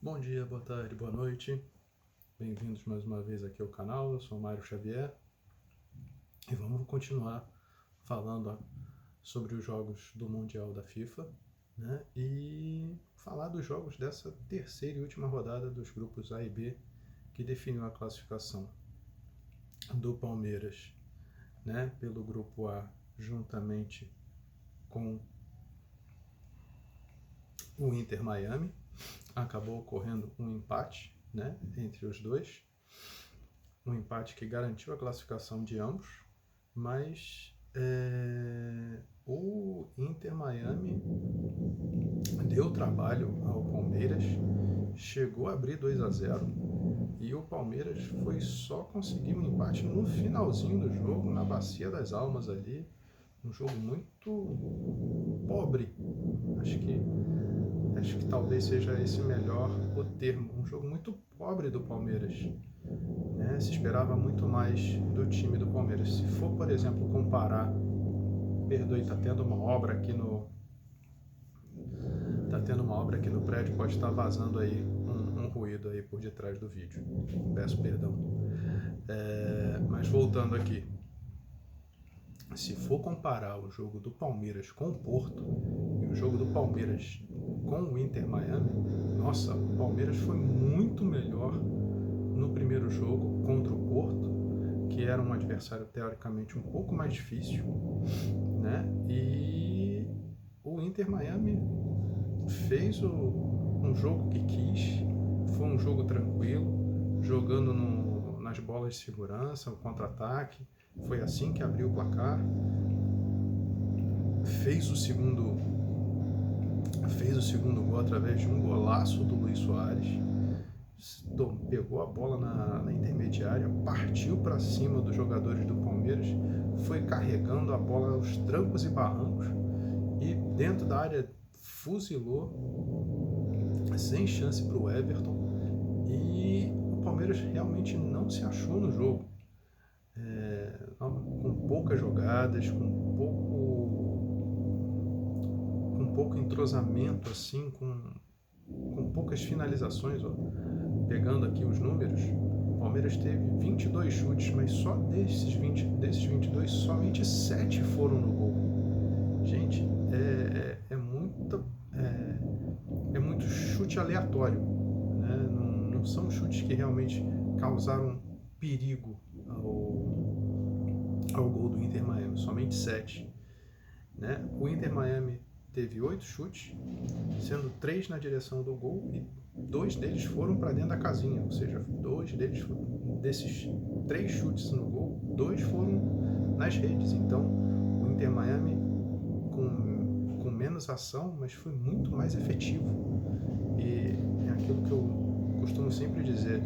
Bom dia, boa tarde, boa noite. Bem-vindos mais uma vez aqui ao canal. Eu sou o Mário Xavier e vamos continuar falando sobre os jogos do Mundial da FIFA, né? E falar dos jogos dessa terceira e última rodada dos grupos A e B que definiu a classificação do Palmeiras, né? Pelo grupo A, juntamente com o Inter Miami. Acabou ocorrendo um empate, né, entre os dois, um empate que garantiu a classificação de ambos, mas o Inter Miami deu trabalho ao Palmeiras, chegou a abrir 2-0 e o Palmeiras foi só conseguir um empate no finalzinho do jogo, na Bacia das Almas ali, um jogo muito pobre, acho que talvez seja esse melhor o termo, um jogo muito pobre do Palmeiras, né? Se esperava muito mais do time do Palmeiras. Se for, por exemplo, comparar, perdoe, tá tendo uma obra aqui no prédio, pode estar vazando aí um ruído aí por detrás do vídeo, peço perdão. Mas voltando aqui, se for comparar o jogo do Palmeiras com o Porto e o jogo do Palmeiras com o Inter Miami, nossa, o Palmeiras foi muito melhor no primeiro jogo contra o Porto, que era um adversário teoricamente um pouco mais difícil, né? E o Inter Miami fez um jogo que quis, foi um jogo tranquilo, jogando nas bolas de segurança, o contra-ataque. Foi assim que abriu o placar, fez o segundo gol através de um golaço do Luiz Soares, pegou a bola na intermediária, partiu para cima dos jogadores do Palmeiras, foi carregando a bola aos trancos e barrancos e dentro da área fuzilou, sem chance para o Everton, e o Palmeiras realmente não se achou no jogo. Com poucas jogadas, com pouco entrosamento, assim, com poucas finalizações. Pegando aqui os números, o Palmeiras teve 22 chutes, mas só desses 22, somente 7 foram no gol. Gente, é muito chute aleatório, né? Não são chutes que realmente causaram perigo ao gol do Inter Miami, somente 7. Né? O Inter Miami teve 8 chutes, sendo 3 na direção do gol e 2 deles foram para dentro da casinha, ou seja, 2 desses 3 chutes no gol, 2 foram nas redes. Então, o Inter Miami com menos ação, mas foi muito mais efetivo. E é aquilo que eu costumo sempre dizer,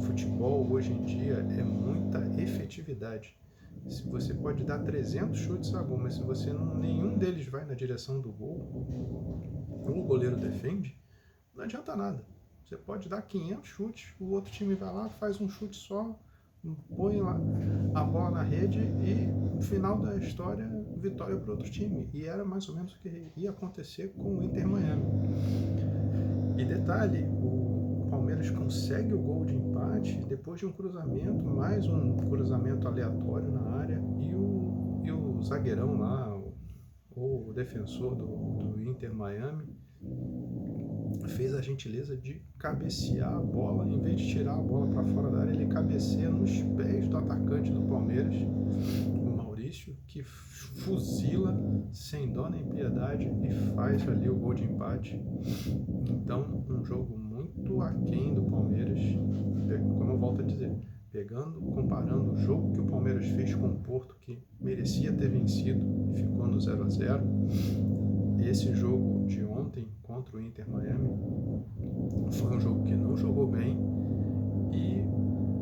futebol hoje em dia é muita efetividade. Se você pode dar 300 chutes a gol, mas se nenhum deles vai na direção do gol, ou o goleiro defende, não adianta nada. Você pode dar 500 chutes, o outro time vai lá, faz um chute só, põe lá a bola na rede e no final da história, vitória para o outro time. E era mais ou menos o que ia acontecer com o Inter Miami. E detalhe, o Palmeiras consegue o gol de empate depois de um cruzamento, mais um cruzamento aleatório na área, e o zagueirão lá, o defensor do Inter Miami, fez a gentileza de cabecear a bola, em vez de tirar a bola para fora da área, ele cabeceia nos pés do atacante do Palmeiras, o Maurício, que fuzila sem dó nem piedade e faz ali o gol de empate. Então, um jogo muito aquém do Palmeiras, como eu volto a dizer, comparando o jogo que o Palmeiras fez com o Porto, que merecia ter vencido e ficou no 0-0, esse jogo de ontem contra o Inter Miami foi um jogo que não jogou bem e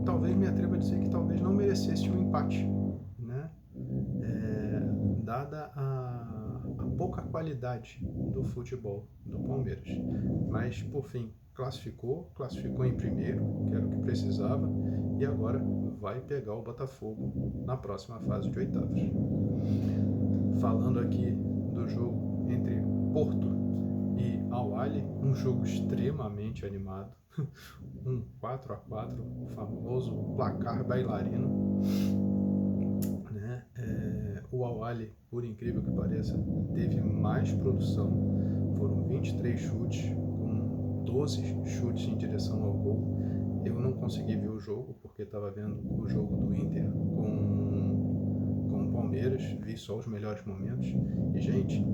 talvez me atreva a dizer que talvez não merecesse um empate, né? Dada a pouca qualidade do futebol do Palmeiras. Mas, por fim, classificou em primeiro, que era o que precisava, e agora vai pegar o Botafogo na próxima fase de oitavas. Falando aqui do jogo entre Porto e Al-Ahly, um jogo extremamente animado, um 4-4, o famoso placar bailarino, né? O Al-Ahly, por incrível que pareça, teve mais produção, foram 23 chutes, com 12 chutes em direção ao gol. Eu não consegui ver o jogo, porque estava vendo o jogo do Inter com o Palmeiras, vi só os melhores momentos. E, gente,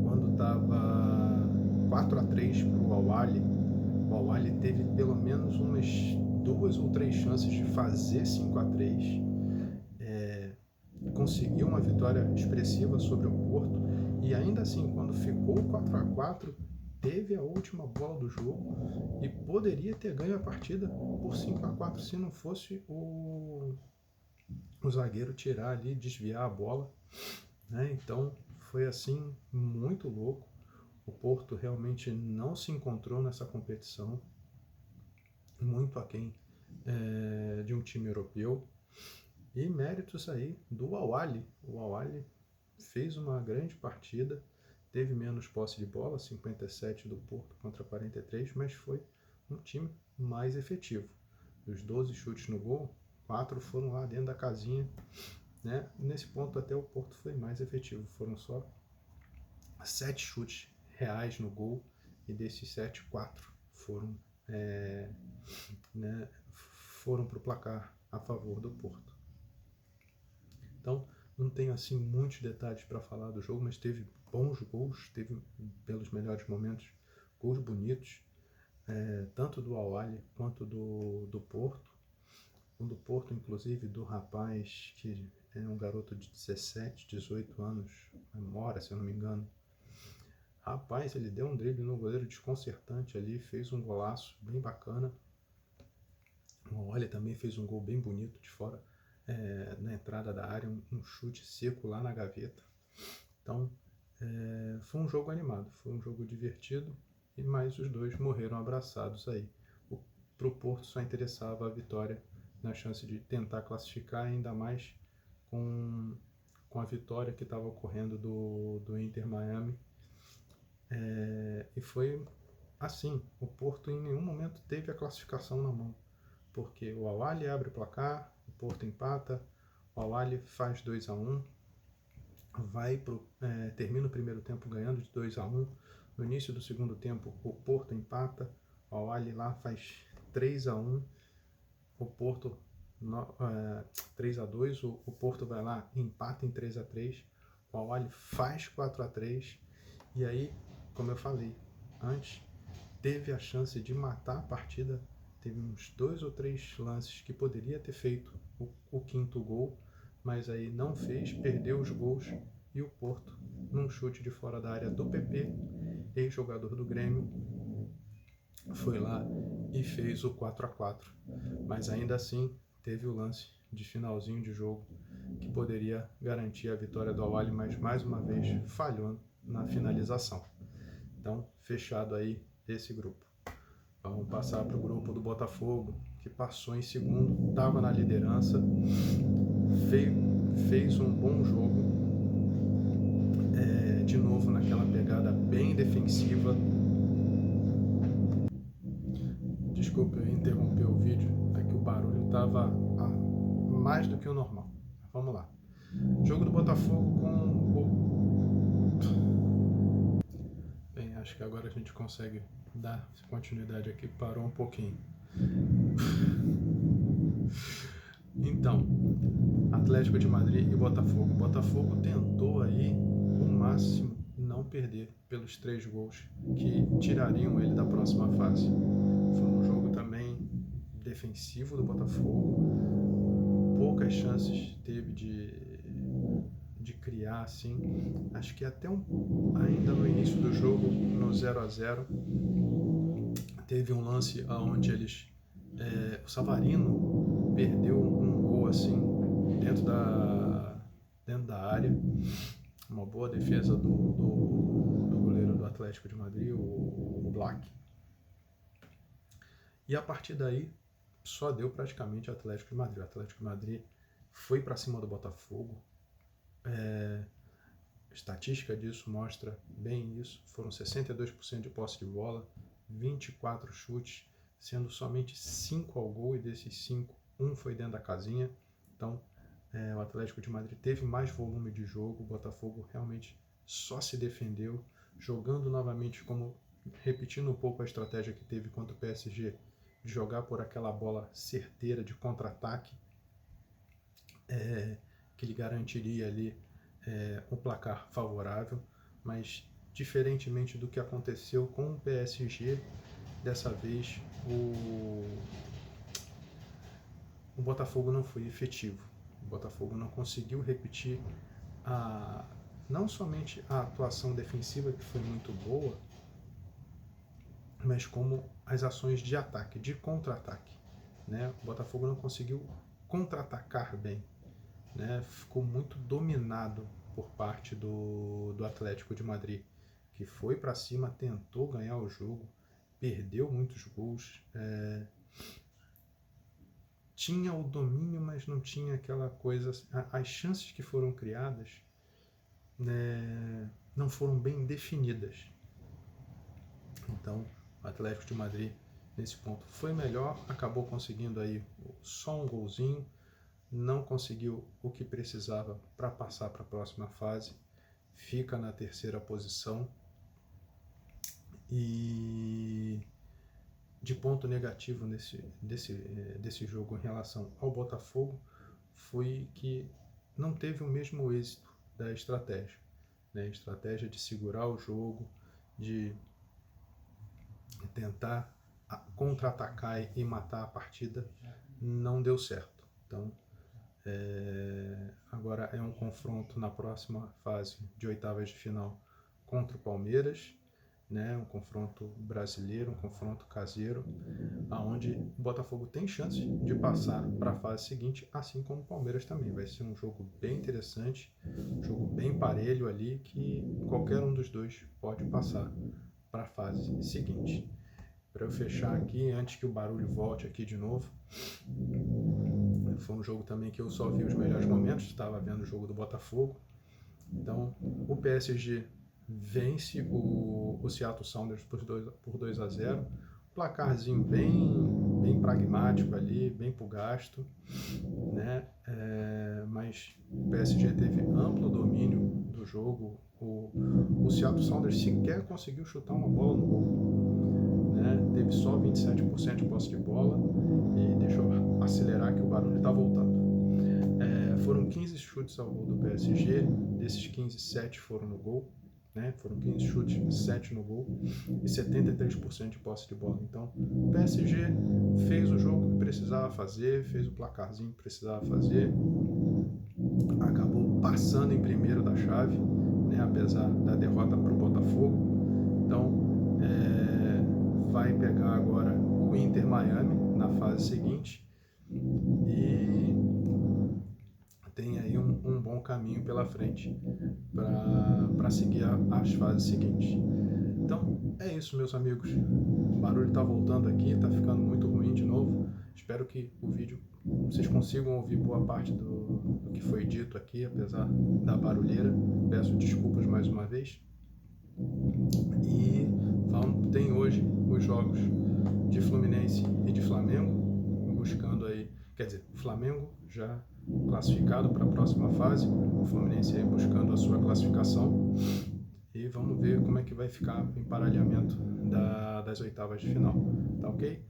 quando estava 4-3 para o Al-Ahly, o Al-Ahly teve pelo menos umas 2 ou 3 chances de fazer 5-3, conseguiu uma vitória expressiva sobre o Porto, e ainda assim, quando ficou 4-4, teve a última bola do jogo e poderia ter ganho a partida por 5-4 se não fosse o zagueiro tirar ali, desviar a bola, né? Então foi assim muito louco. O Porto realmente não se encontrou nessa competição, muito aquém de um time europeu. E méritos aí do Al-Ahly. O Al-Ahly fez uma grande partida, teve menos posse de bola, 57 do Porto contra 43, mas foi um time mais efetivo. Dos 12 chutes no gol, 4 foram lá dentro da casinha, né? Nesse ponto até o Porto foi mais efetivo, foram só 7 chutes reais no gol, e desses 7, 4 foram, foram para o placar a favor do Porto. Então, não tenho assim muitos detalhes para falar do jogo, mas teve bons gols, teve pelos melhores momentos gols bonitos, tanto do Al-Ahly quanto do Porto. O do Porto, inclusive, do rapaz que é um garoto de 17, 18 anos, Mora, se eu não me engano. Rapaz, ele deu um drible no goleiro desconcertante ali, fez um golaço bem bacana. O Al-Ahly também fez um gol bem bonito de fora, na entrada da área, um chute seco lá na gaveta. Então, foi um jogo animado, foi um jogo divertido, e mais os dois morreram abraçados aí. Para o Porto só interessava a vitória na chance de tentar classificar, ainda mais com a vitória que estava ocorrendo do Inter Miami. E foi assim, o Porto em nenhum momento teve a classificação na mão, porque o Al-Ahly abre o placar, o Porto empata, o Al-Ahly faz 2-1, termina o primeiro tempo ganhando de 2-1, no início do segundo tempo o Porto empata, o Al-Ahly lá faz 3-1, o Porto 3-2, o Porto vai lá, empata em 3-3, o Al-Ahly faz 4-3, e aí, como eu falei antes, teve a chance de matar a partida, teve uns 2 ou 3 lances que poderia ter feito o quinto gol, mas aí não fez, perdeu os gols, e o Porto, num chute de fora da área do PP, ex-jogador do Grêmio, foi lá e fez o 4-4, mas ainda assim teve o lance de finalzinho de jogo que poderia garantir a vitória do Al-Ahly, mas mais uma vez falhou na finalização. Então, fechado aí esse grupo. Vamos passar para o grupo do Botafogo, que passou em segundo, estava na liderança, fez um bom jogo, de novo naquela pegada bem defensiva. Desculpa, eu interromper o vídeo, é que o barulho estava mais do que o normal. Vamos lá. Jogo do Botafogo Bem, acho que agora a gente consegue dar continuidade aqui, parou um pouquinho. Então, Atlético de Madrid e Botafogo. O Botafogo tentou aí o máximo não perder pelos 3 gols que tirariam ele da próxima fase. Foi um jogo também defensivo do Botafogo, poucas chances teve de criar, assim. Acho que até ainda no início do jogo, no 0-0, teve um lance onde o Savarino perdeu um gol assim dentro da área, uma boa defesa do goleiro do Atlético de Madrid, o Black. E a partir daí só deu praticamente Atlético de Madrid. O Atlético de Madrid foi para cima do Botafogo, estatística disso mostra bem isso. Foram 62% de posse de bola, 24 chutes, sendo somente 5 ao gol, e desses 5, 1 foi dentro da casinha. Então, o Atlético de Madrid teve mais volume de jogo, o Botafogo realmente só se defendeu, jogando novamente, repetindo um pouco a estratégia que teve contra o PSG, de jogar por aquela bola certeira de contra-ataque, que lhe garantiria ali um placar favorável, mas diferentemente do que aconteceu com o PSG, dessa vez o Botafogo não foi efetivo. O Botafogo não conseguiu repetir não somente a atuação defensiva, que foi muito boa, mas como as ações de ataque, de contra-ataque, né? O Botafogo não conseguiu contra-atacar bem, né? Ficou muito dominado por parte do Atlético de Madrid, que foi para cima, tentou ganhar o jogo, perdeu muitos gols, tinha o domínio, mas não tinha aquela coisa. As chances que foram criadas, né, não foram bem definidas. Então, o Atlético de Madrid, nesse ponto, foi melhor, acabou conseguindo aí só um golzinho, não conseguiu o que precisava para passar para a próxima fase, fica na terceira posição. E de ponto negativo desse jogo em relação ao Botafogo foi que não teve o mesmo êxito da estratégia, né? A estratégia de segurar o jogo, de tentar contra-atacar e matar a partida, não deu certo. Então, agora é um confronto na próxima fase de oitavas de final contra o Palmeiras, né? Um confronto brasileiro, um confronto caseiro, onde o Botafogo tem chance de passar para a fase seguinte, assim como o Palmeiras também. Vai ser um jogo bem interessante, um jogo bem parelho ali, que qualquer um dos dois pode passar para a fase seguinte. Para eu fechar aqui, antes que o barulho volte aqui de novo, foi um jogo também que eu só vi os melhores momentos, estava vendo o jogo do Botafogo. Então, o PSG vence o Seattle Sounders por 2-0, placarzinho bem pragmático ali, bem pro gasto, né? Mas o PSG teve amplo domínio do jogo. O Seattle Sounders sequer conseguiu chutar uma bola no gol, né? Teve só 27% de posse de bola. E deixa eu acelerar que o barulho está voltando. Foram 15 chutes ao gol do PSG, desses 15, 7 foram no gol, né? Foram 15 chutes, 7 no gol e 73% de posse de bola. Então, o PSG fez o jogo que precisava fazer, fez o placarzinho que precisava fazer, acabou passando em primeiro da chave, né? Apesar da derrota para o Botafogo. Então, vai pegar agora o Inter Miami na fase seguinte e tem aí um bom caminho pela frente para seguir as fases seguintes. Então, é isso, meus amigos. O barulho está voltando aqui, está ficando muito ruim de novo. Espero que o vídeo vocês consigam ouvir boa parte do que foi dito aqui, apesar da barulheira. Peço desculpas mais uma vez. E tem hoje os jogos de Fluminense e de Flamengo, buscando aí, quer dizer, o Flamengo já classificado para a próxima fase, o Fluminense aí buscando a sua classificação, e vamos ver como é que vai ficar o emparelhamento das oitavas de final, tá ok?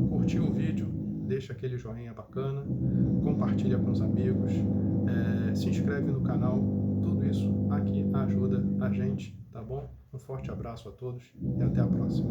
Curtiu o vídeo, deixa aquele joinha bacana, compartilha com os amigos, se inscreve no canal, tudo isso aqui ajuda a gente, tá bom? Um forte abraço a todos e até a próxima.